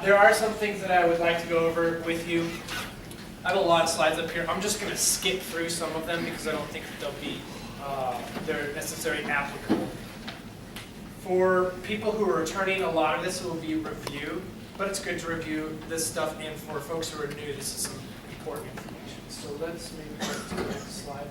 There are some things that I would like to go over with you. I have a lot of slides up here. I'm just going to skip through some of them because I don't think that they're necessarily applicable. For people who are returning, a lot of this will be review, but it's good to review this stuff. And for folks who are new, this is some important information. So let's maybe go to the next slide.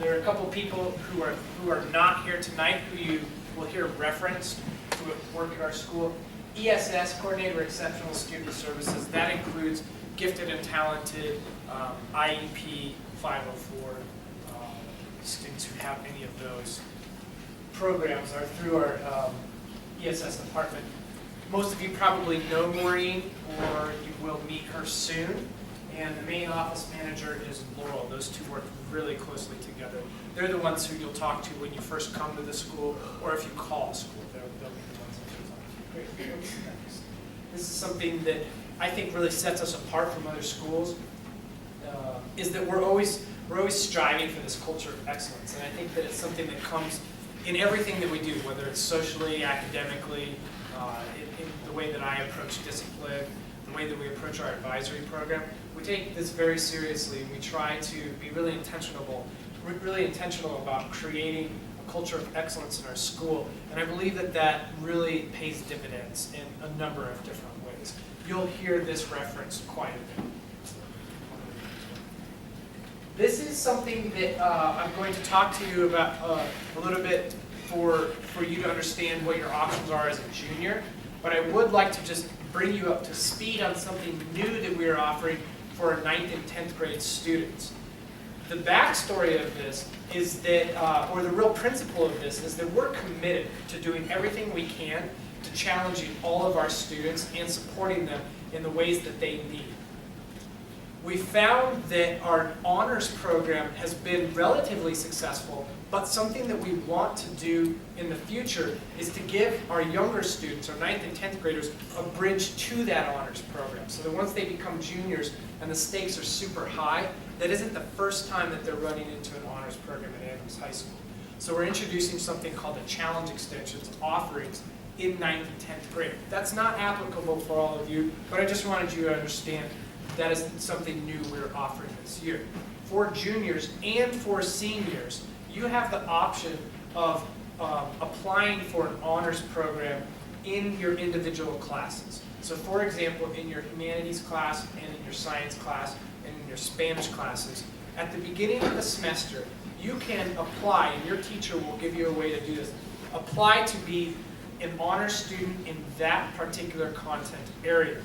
There are a couple people who are not here tonight who you will hear referenced who work at our school. ESS, Coordinator Exceptional Student Services, that includes gifted and talented, IEP 504 students who have any of those programs are through our ESS department. Most of you probably know Maureen, or you will meet her soon. And the main office manager is Laurel. Those two work really closely together. They're the ones who you'll talk to when you first come to the school, or if you call school. They'll be the ones that you'll talk to. Great. This is something that I think really sets us apart from other schools, is that we're always striving for this culture of excellence. And I think that it's something that comes in everything that we do, whether it's socially, academically, in the way that I approach discipline, the way that we approach our advisory program. We take this very seriously, and we try to be really intentional about creating a culture of excellence in our school. And I believe that that really pays dividends in a number of different ways. You'll hear this referenced quite a bit. This is something that I'm going to talk to you about a little bit for you to understand what your options are as a junior. But I would like to just bring you up to speed on something new that we are offering for our 9th and 10th grade students. The backstory of this is that, or the real principle of this, is that we're committed to doing everything we can to challenging all of our students and supporting them in the ways that they need. We found that our honors program has been relatively successful, but something that we want to do in the future is to give our younger students, our 9th and 10th graders, a bridge to that honors program. So that once they become juniors and the stakes are super high, that isn't the first time that they're running into an honors program at Animas High School. So we're introducing something called the Challenge Extensions offerings in 9th and 10th grade. That's not applicable for all of you, but I just wanted you to understand that is something new we're offering this year. For juniors and for seniors, you have the option of applying for an honors program in your individual classes. So for example, in your humanities class and in your science class and in your Spanish classes, at the beginning of the semester, you can apply, and your teacher will give you a way to do this, apply to be an honors student in that particular content area.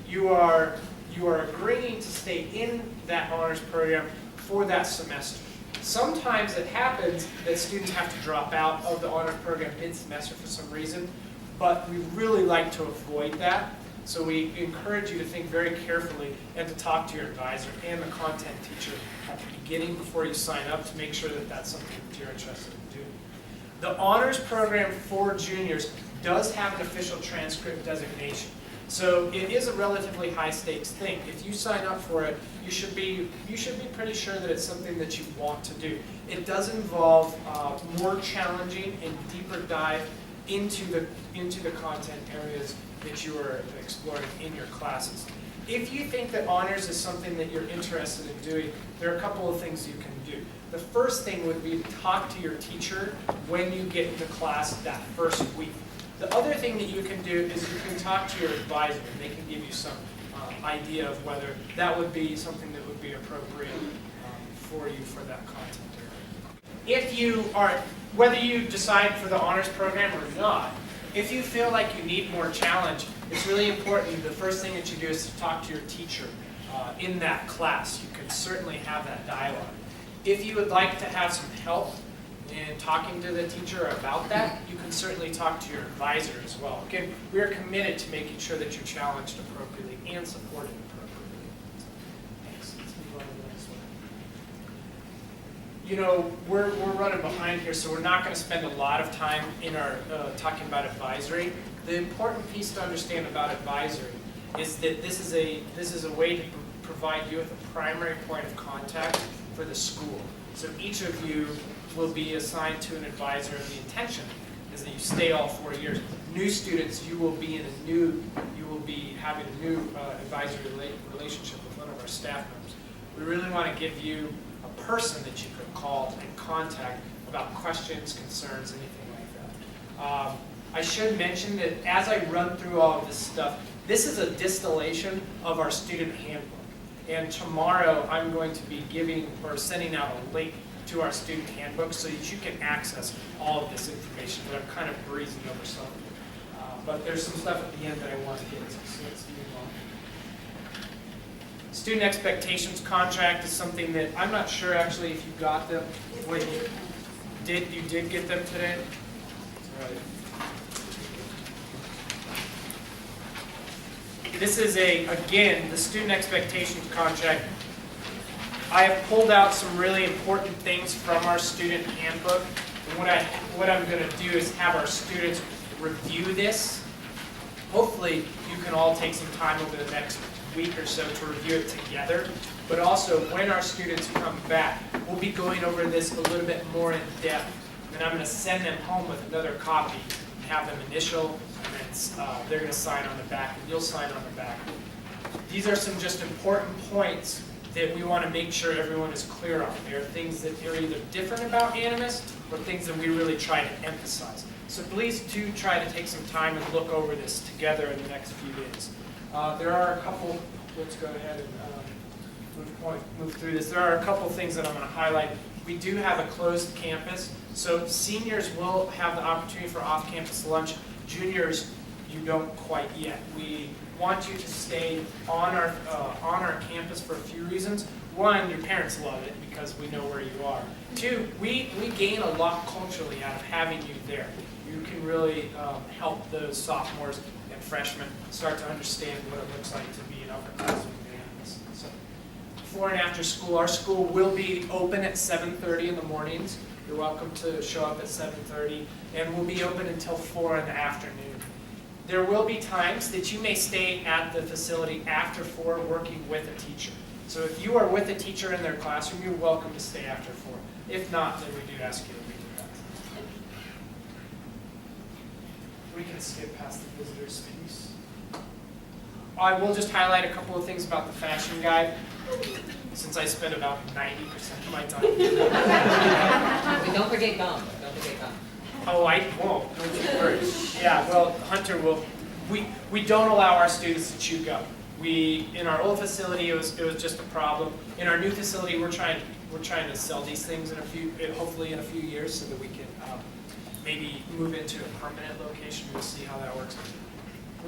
You are agreeing to stay in that honors program for that semester. Sometimes it happens that students have to drop out of the honors program mid-semester for some reason, but we really like to avoid that. So we encourage you to think very carefully and to talk to your advisor and the content teacher at the beginning before you sign up to make sure that that's something that you're interested in doing. The honors program for juniors does have an official transcript designation. So it is a relatively high stakes thing. If you sign up for it, you should be pretty sure that it's something that you want to do. It does involve more challenging and deeper dive into the content areas that you are exploring in your classes. If you think that honors is something that you're interested in doing, there are a couple of things you can do. The first thing would be to talk to your teacher when you get into class that first week. The other thing that you can do is you can talk to your advisor, and they can give you some idea of whether that would be something that would be appropriate for you for that content area. Whether you decide for the honors program or not, if you feel like you need more challenge, it's really important. The first thing that you do is to talk to your teacher in that class. You can certainly have that dialogue. If you would like to have some help in talking to the teacher about that, you can certainly talk to your advisor as well. Again, we are committed to making sure that you're challenged appropriately and supported appropriately. Thanks. Let's move on to the next one. You know, we're running behind here, so we're not going to spend a lot of time in our talking about advisory. The important piece to understand about advisory is that this is a way to provide you with a primary point of contact for the school. So each of you will be assigned to an advisor, and the intention is that you stay all 4 years. new students, you will be having a new advisory relationship with one of our staff members. We really want to give you a person that you can call and contact about questions, concerns, anything like that. I should mention that as I run through all of this stuff, this is a distillation of our student handbook. And tomorrow I'm going to be sending out a link to our student handbook so that you can access all of this information, but I'm kind of breezing over some of it. But there's some stuff at the end that I want to get to, so let's move on. Student expectations contract is something that I'm not sure actually if you got them. Wait, you did get them today? All right. This is again, the student expectations contract. I have pulled out some really important things from our student handbook. And what I'm going to do is have our students review this. Hopefully, you can all take some time over the next week or so to review it together. But also, when our students come back, we'll be going over this a little bit more in depth. And I'm going to send them home with another copy and have them initial. And they're going to sign on the back, and you'll sign on the back. These are some just important points that we want to make sure everyone is clear on. There are things that are either different about Animas or things that we really try to emphasize. So please do try to take some time and look over this together in the next few days. There are a couple, let's go ahead and move through this. There are a couple things that I'm going to highlight. We do have a closed campus, so seniors will have the opportunity for off-campus lunch. Juniors, you don't quite yet. We want you to stay on our campus for a few reasons. One, your parents love it because we know where you are. Two, we gain a lot culturally out of having you there. You can really help those sophomores and freshmen start to understand what it looks like to be an upperclassman in Animas. So, before and after school, our school will be open at 7:30 in the mornings. You're welcome to show up at 7:30, and we'll be open until 4 in the afternoon. There will be times that you may stay at the facility after 4 working with a teacher. So if you are with a teacher in their classroom, you're welcome to stay after 4. If not, then we do ask you to leave that. We can skip past the visitors piece. I will just highlight a couple of things about the fashion guide, since I spent about 90% of my time here. But don't forget gum. Don't forget gum. Oh, I won't. Don't you worry. Yeah, well, Hunter will. We don't allow our students to chew gum. In our old facility, it was just a problem. In our new facility, we're trying to sell these things hopefully in a few years, so that we can maybe move into a permanent location. We'll see how that works.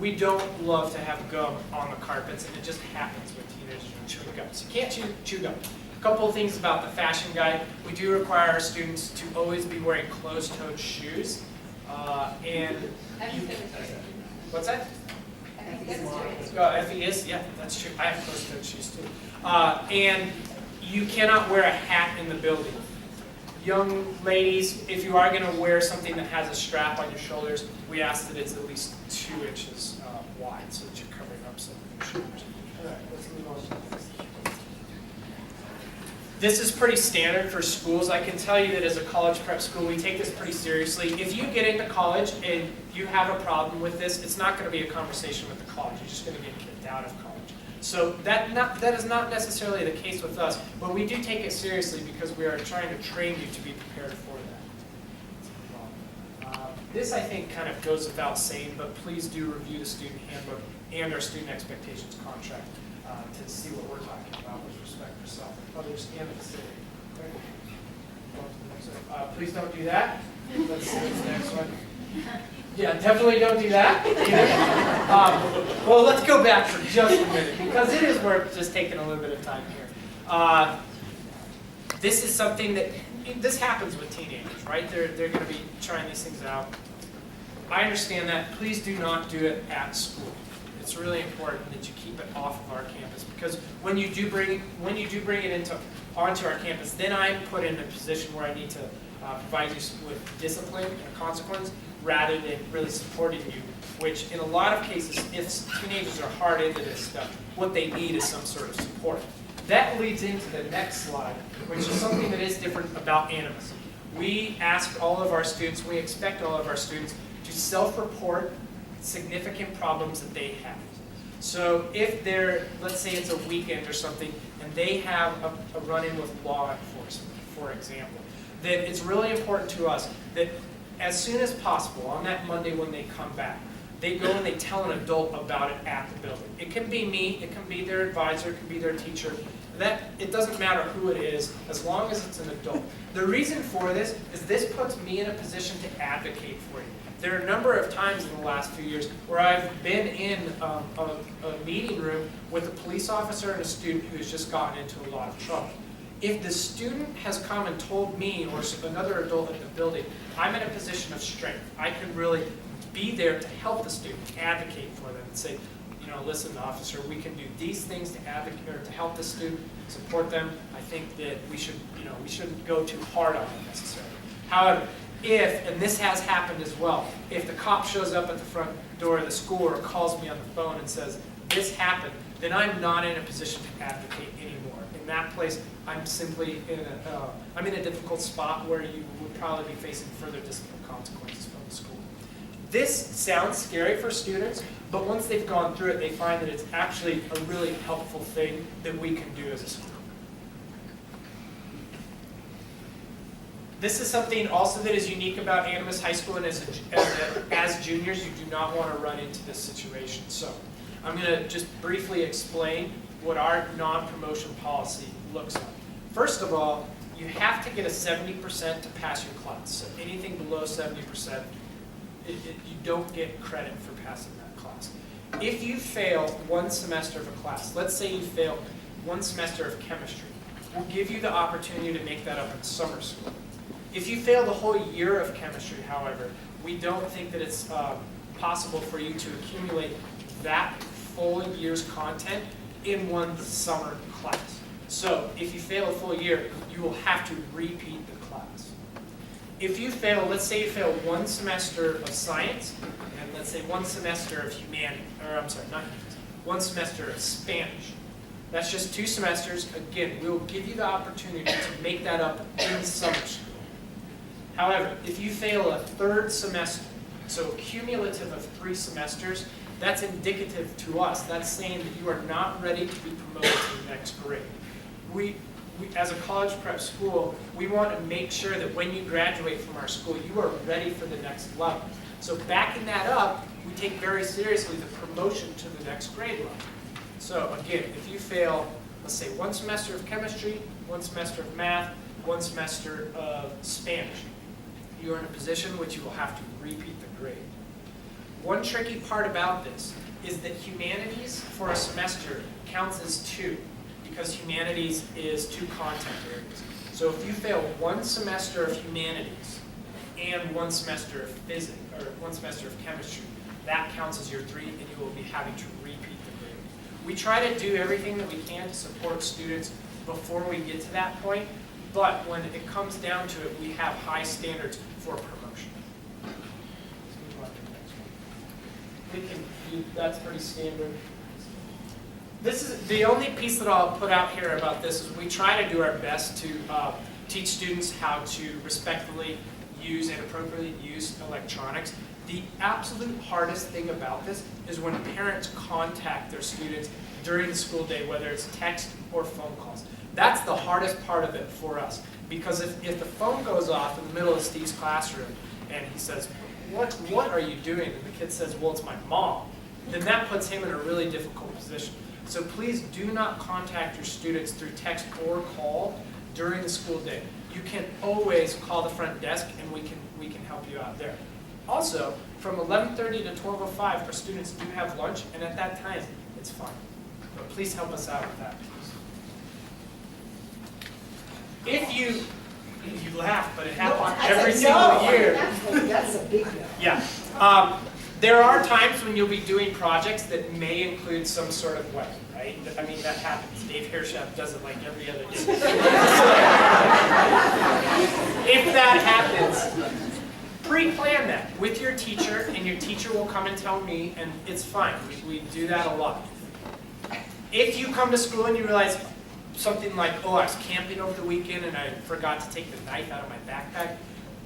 We don't love to have gum on the carpets, and it just happens with teenagers who chew gum. So you can't chew gum. A couple of things about the fashion guide. We do require our students to always be wearing closed-toed shoes. What's that? FES, yeah, that's true. I have closed-toed shoes too. And you cannot wear a hat in the building. Young ladies, if you are going to wear something that has a strap on your shoulders, we ask that it's at least 2 inches wide, so that you're covering up some of your shoulders. All right, let's move on to the next. This is pretty standard for schools. I can tell you that as a college prep school, we take this pretty seriously. If you get into college and you have a problem with this, it's not going to be a conversation with the college. You're just going to get kicked out of college. So that is not necessarily the case with us, but we do take it seriously because we are trying to train you to be prepared for that. This, I think, kind of goes without saying, but please do review the student handbook and our student expectations contract to see what we're talking about with respect to self and others and the facility. Okay. Please don't do that. Let's see what's the next one. Yeah, definitely don't do that either. Well, let's go back for just a minute, because it is worth just taking a little bit of time here. This is something that, this happens with teenagers, right? They're going to be trying these things out. I understand that. Please do not do it at school. It's really important that you keep it off of our campus, because when you do bring it onto our campus, then I'm put in a position where I need to provide you with discipline and consequence, rather than really supporting you, which in a lot of cases, if teenagers are hard into this stuff, what they need is some sort of support. That leads into the next slide, which is something that is different about Animas. We ask all of our students, we expect all of our students to self-report significant problems that they have. So if they're, let's say it's a weekend or something, and they have a run-in with law enforcement, for example, then it's really important to us that as soon as possible, on that Monday when they come back, they go and they tell an adult about it at the building. It can be me, it can be their advisor, it can be their teacher. It doesn't matter who it is, as long as it's an adult. The reason for this is this puts me in a position to advocate for you. There are a number of times in the last few years where I've been in a meeting room with a police officer and a student who's just gotten into a lot of trouble. If the student has come and told me or another adult in the building, I'm in a position of strength. I can really be there to help the student, advocate for them, and say, listen, officer, we can do these things to advocate or to help the student, support them. I think that we shouldn't go too hard on them necessarily. However, and this has happened as well, if the cop shows up at the front door of the school or calls me on the phone and says, this happened, then I'm not in a position to advocate anymore. In that place, I'm simply I'm in a difficult spot where you would probably be facing further disciplinary consequences from the school. This sounds scary for students, but once they've gone through it, they find that it's actually a really helpful thing that we can do as a school. This is something also that is unique about Animas High School, and as juniors, you do not want to run into this situation. So I'm going to just briefly explain what our non-promotion policy looks like. First of all, you have to get a 70% to pass your class. So anything below 70%, you don't get credit for passing that class. If you fail one semester of a class, let's say you fail one semester of chemistry, we'll give you the opportunity to make that up in summer school. If you fail the whole year of chemistry, however, we don't think that it's possible for you to accumulate that full year's content in one summer class. So if you fail a full year, you will have to repeat the class. If you fail, let's say you fail one semester of science, and let's say one semester of one semester of Spanish. That's just 2 semesters. Again, we will give you the opportunity to make that up in summer school. However, if you fail a 3rd semester, so cumulative of 3 semesters, that's indicative to us. That's saying that you are not ready to be promoted to the next grade. We, as a college prep school, we want to make sure that when you graduate from our school, you are ready for the next level. So backing that up, we take very seriously the promotion to the next grade level. So again, if you fail, let's say 1 semester of chemistry, 1 semester of math, 1 semester of Spanish, you are in a position which you will have to repeat the grade. One tricky part about this is that humanities for a semester counts as 2, because humanities is 2 content areas. So if you fail 1 semester of humanities and 1 semester of physics, or 1 semester of chemistry, that counts as your 3, and you will be having to repeat the grade. We try to do everything that we can to support students before we get to that point, but when it comes down to it, we have high standards for promotion. Let's move on to the next one. That's pretty standard. This is the only piece that I'll put out here about this is we try to do our best to teach students how to respectfully use and appropriately use electronics. The absolute hardest thing about this is when parents contact their students during the school day, whether it's text or phone calls. That's the hardest part of it for us, because if the phone goes off in the middle of Steve's classroom and he says, what are you doing? And the kid says, well, it's my mom, then that puts him in a really difficult position. So please do not contact your students through text or call during the school day. You can always call the front desk and we can help you out there. Also, from 11:30 to 12:05, our students do have lunch, and at that time, it's fine. But please help us out with that. If you laugh, but it happens every single year. That's a big no. Yeah. There are times when you'll be doing projects that may include some sort of weapon, right? I mean, that happens. Dave Hershap does it like every other day. If that happens, pre-plan that with your teacher, and your teacher will come and tell me, and it's fine. We do that a lot. If you come to school and you realize something like, oh, I was camping over the weekend and I forgot to take the knife out of my backpack,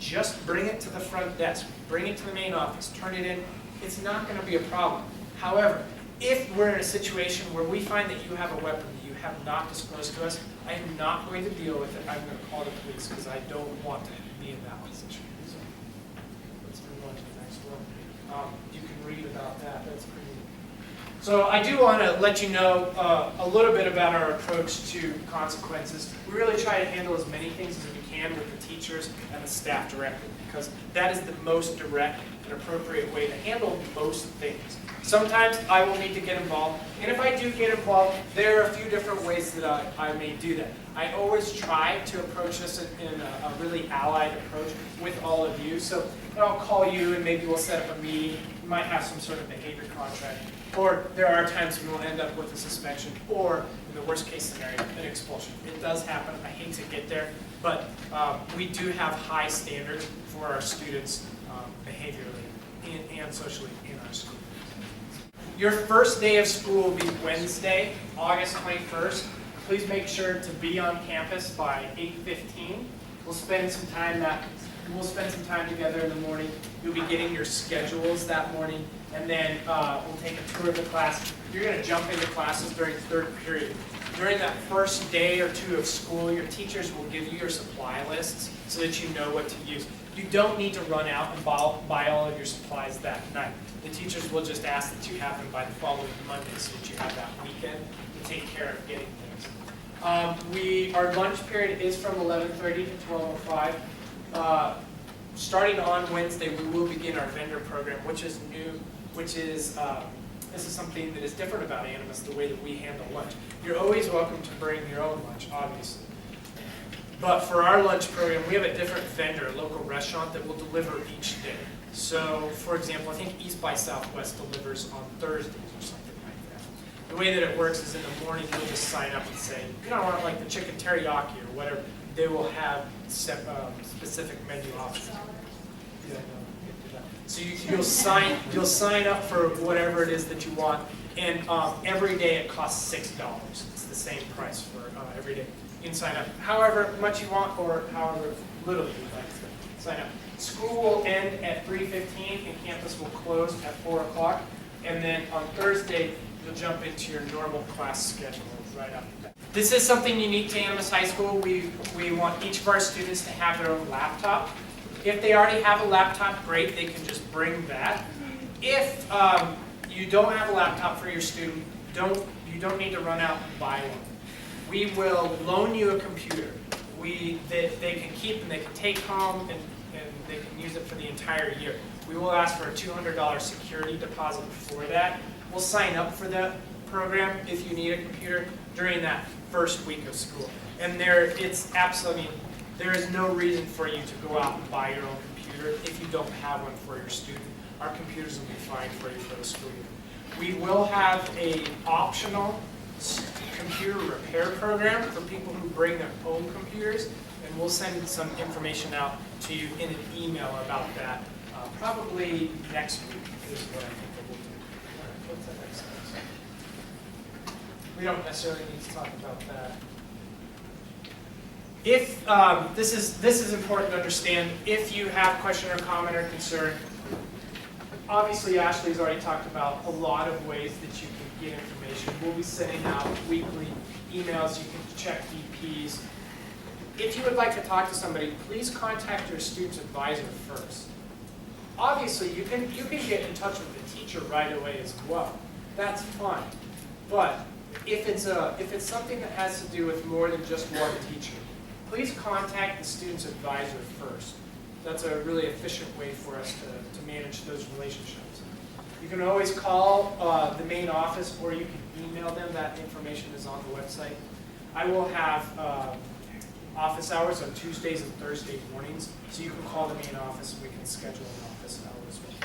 just bring it to the front desk, bring it to the main office, turn it in. It's not going to be a problem. However, if we're in a situation where we find that you have a weapon that you have not disclosed to us, I am not going to deal with it. I'm going to call the police because I don't want to be in that position. So let's move on to the next one. You can read about that. That's pretty. So I do want to let you know a little bit about our approach to consequences. We really try to handle as many things as we can with the teachers and the staff directly, because that is the most direct and appropriate way to handle most things. Sometimes I will need to get involved, and if I do get involved, there are a few different ways that I may do that. I always try to approach this in a really allied approach with all of you. So I'll call you and maybe we'll set up a meeting. We might have some sort of behavior contract. Or there are times when we'll end up with a suspension, or in the worst case scenario, an expulsion. It does happen. I hate to get there, but we do have high standards for our students behaviorally and socially in our school. Your first day of school will be Wednesday, August 21st. Please make sure to be on campus by 8:15. We'll spend some time together in the morning. You'll be getting your schedules that morning, and then we'll take a tour of the class. You're going to jump into classes during third period. During that first day or two of school, your teachers will give you your supply lists so that you know what to use. You don't need to run out and buy all of your supplies that night. The teachers will just ask that you have them by the following Monday so that you have that weekend to take care of getting things. Our lunch period is from 11:30 to 12:05. Starting on Wednesday, we will begin our vendor program, which is new, this is something that is different about Animas, the way that we handle lunch. You're always welcome to bring your own lunch, obviously. But for our lunch program, we have a different vendor, a local restaurant that will deliver each day. So, for example, I think East by Southwest delivers on Thursdays or something like that. The way that it works is in the morning, you'll just sign up and say, you don't want like the chicken teriyaki or whatever. They will have specific menu options. Yeah, no, so you'll sign up for whatever it is that you want, and every day it costs $6. It's the same price for every day. You can sign up however much you want or however little you'd like to sign up. School will end at 3:15 and campus will close at 4 o'clock. And then on Thursday, you'll jump into your normal class schedule right after that. This is something unique to Animas High School. We want each of our students to have their own laptop. If they already have a laptop, great, they can just bring that. If you don't have a laptop for your student, you don't need to run out and buy one. We will loan you a computer that they can keep and they can take home and they can use it for the entire year. We will ask for a $200 security deposit for that. We'll sign up for that program if you need a computer during that first week of school. And there is no reason for you to go out and buy your own computer if you don't have one for your student. Our computers will be fine for you for the school year. We will have an optional computer repair program for people who bring their own computers, and we'll send some information out to you in an email about that probably next week is what I think that we'll do. All right, what's that next slide? We don't necessarily need to talk about that. If this is important to understand, if you have a question or comment or concern, obviously Ashley's already talked about a lot of ways that you can get information. We'll be sending out weekly emails. You can check DPs. If you would like to talk to somebody, please contact your student's advisor first. Obviously, you can get in touch with the teacher right away as well. That's fine. But if it's something that has to do with more than just one teacher, please contact the student's advisor first. That's a really efficient way for us to manage those relationships. You can always call the main office or you can email them. That information is on the website. I will have office hours on Tuesdays and Thursday mornings, so you can call the main office and we can schedule an office hour as well.